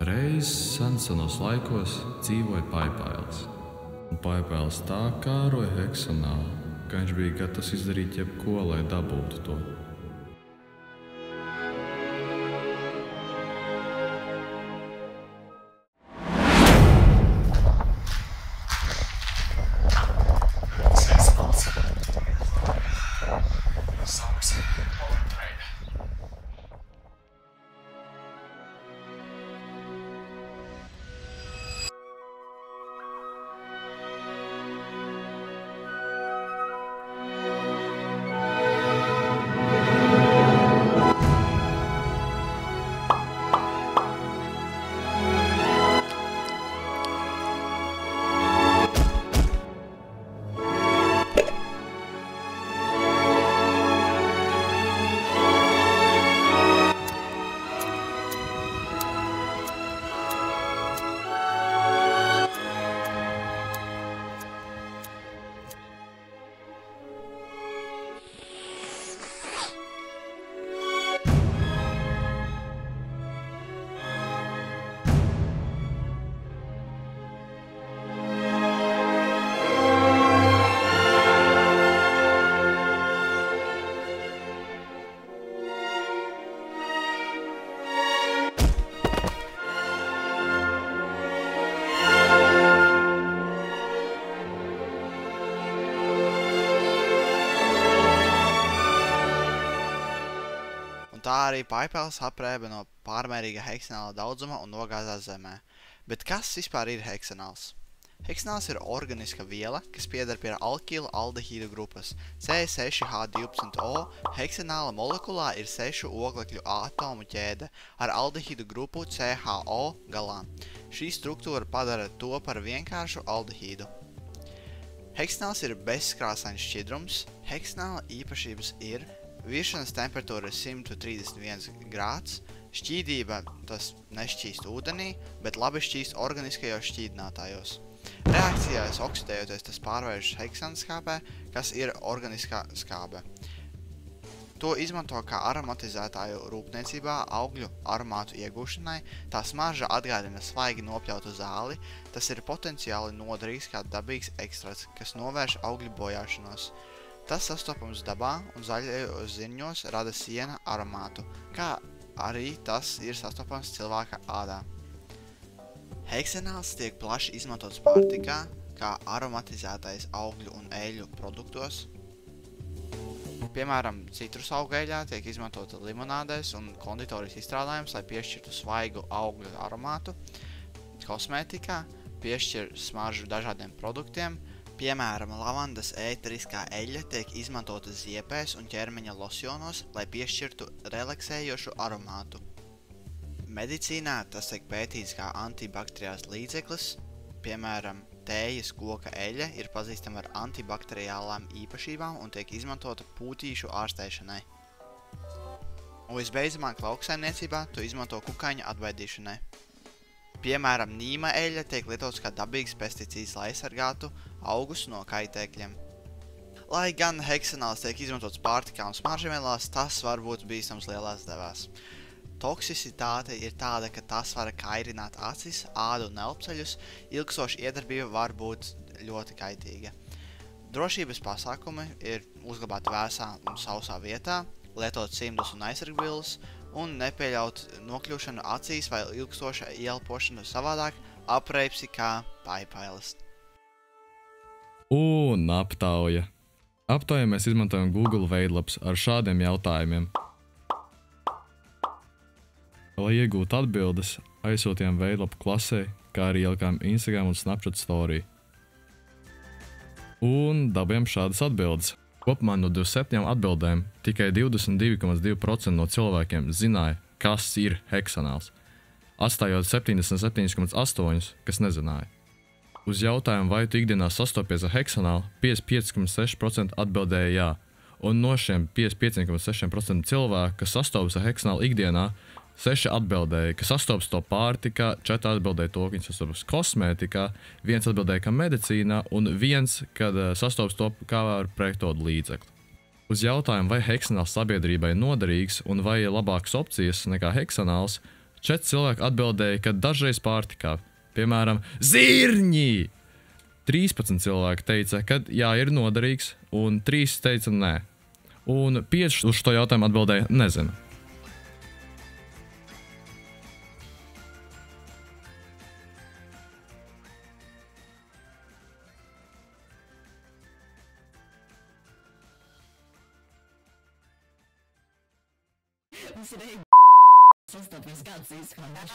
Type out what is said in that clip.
Reiz senos laikos dzīvoja Paipailis. Un Paipailis tā kāroja heksanālu, ka viņš bija gatavs izdarīt jebko, lai dabūtu to. Tā arī Paipailis aprēba no pārmērīga heksanāla daudzuma un nogāzās zemē. Bet kas vispār ir heksanāls? Heksanāls ir organiska viela, kas pieder pie alkīlu aldehīdu grupas. C6H12O heksanāla molekulā ir 6 oglekļu atomu ķēde ar aldehīdu grupu CHO galā. Šī struktūra padara to par vienkāršu aldehīdu. Heksanāls ir bezkrāsains šķidrums. Heksanāla īpašības ir viršanas temperatūra 131 grāds, šķīdība tas nešķīst ūdenī, bet labi šķīst organiskajos šķīdinātājos. Reakcijās oksidējoties tas pārvēršas heksanskābē, kas ir organiskā skābe. To izmanto kā aromatizētāju rūpniecībā augļu aromātu iegūšanai, tā smarža atgādina svaigi nopļautu zāli, tas ir potenciāli noderīgs kā dabīgs ekstrakts, kas novērš augļu bojāšanos. Tas sastopams dabā un zaļajos zirņos rada siena aromātu, kā arī tas ir sastopams cilvēka ādā. Heksanāls tiek plaši izmantots pārtikā, kā aromatizētais augļu un eļļu produktos. Piemēram, citrusaugu eļļā tiek izmantota limonādēs un konditorijas izstrādājums, lai piešķirtu svaigu augļu aromātu. Kosmētikā piešķir smaržu dažādiem produktiem. Piemēram, lavandas ēteriskā eļļa tiek izmantota ziepēs un ķermeņa losjonos, lai piešķirtu relaksējošu aromātu. Medicīnā tas tiek pētīts kā antibakteriāls līdzeklis. Piemēram, tējas koka eļļa ir pazīstama ar antibakteriālām īpašībām un tiek izmantota pūtīšu ārstēšanai. Un visbeidzamāk, lauksaimniecībā to izmanto kukaiņa atbaidīšanai. Piemēram, nīma eļļa tiek lietots kā dabīgs pesticīds, lai aizsargātu augus no kaitēkļiem. Lai gan heksanāls tiek izmantots pārtikā un smaržavielās, tas var būt bīstams lielās devās. Toksicitāte ir tāda, ka tas var kairināt acis, ādu un elpceļus, ilgstoša iedarbība var būt ļoti kaitīga. Drošības pasākumi ir uzglabāt vēsā un sausā vietā, lietot cimdus un aizsargvilus, un nepieļaut nokļūšanu acīs vai ilgstoša ieelpošanu, savādāk apreipsi kā Paipailis. Un aptauja. Aptaujā mēs izmantojam Google veidlaps ar šādiem jautājumiem. Lai iegūtu atbildes, aizsūtījām veidlapu klasē, kā arī ielikām Instagram un Snapchat story. Un dabījām šādas atbildes. Kopumā no 27 atbildēm tikai 22,2% no cilvēkiem zināja, kas ir heksanāls, atstājot 77,8%, kas nezināja. Uz jautājumu, vai tu ikdienā sastopies ar heksanālu, 55,6% atbildēja jā, un no šiem 55,6% cilvēku, kas sastopas ar heksanālu ikdienā, 6 atbildēja, ka sastopas to pārtikā, 4 atbildēja to, ka viņi sastopas kosmētikā, 1 atbildēja, ka medicīnā, un 1, kad sastopas to kā ar projektodu līdzekli. Uz jautājumu, vai heksanāls sabiedrībai noderīgs un vai ir labākas opcijas nekā heksanāls, 4 cilvēki atbildēja, ka dažreiz pārtikā, piemēram, zirņi. 13 cilvēki teica, ka jā, ir noderīgs, un 3 teica nē. Un 5 uz šo jautājumu atbildēja nezinu. Mums ir sastāvs gadus izskanēs.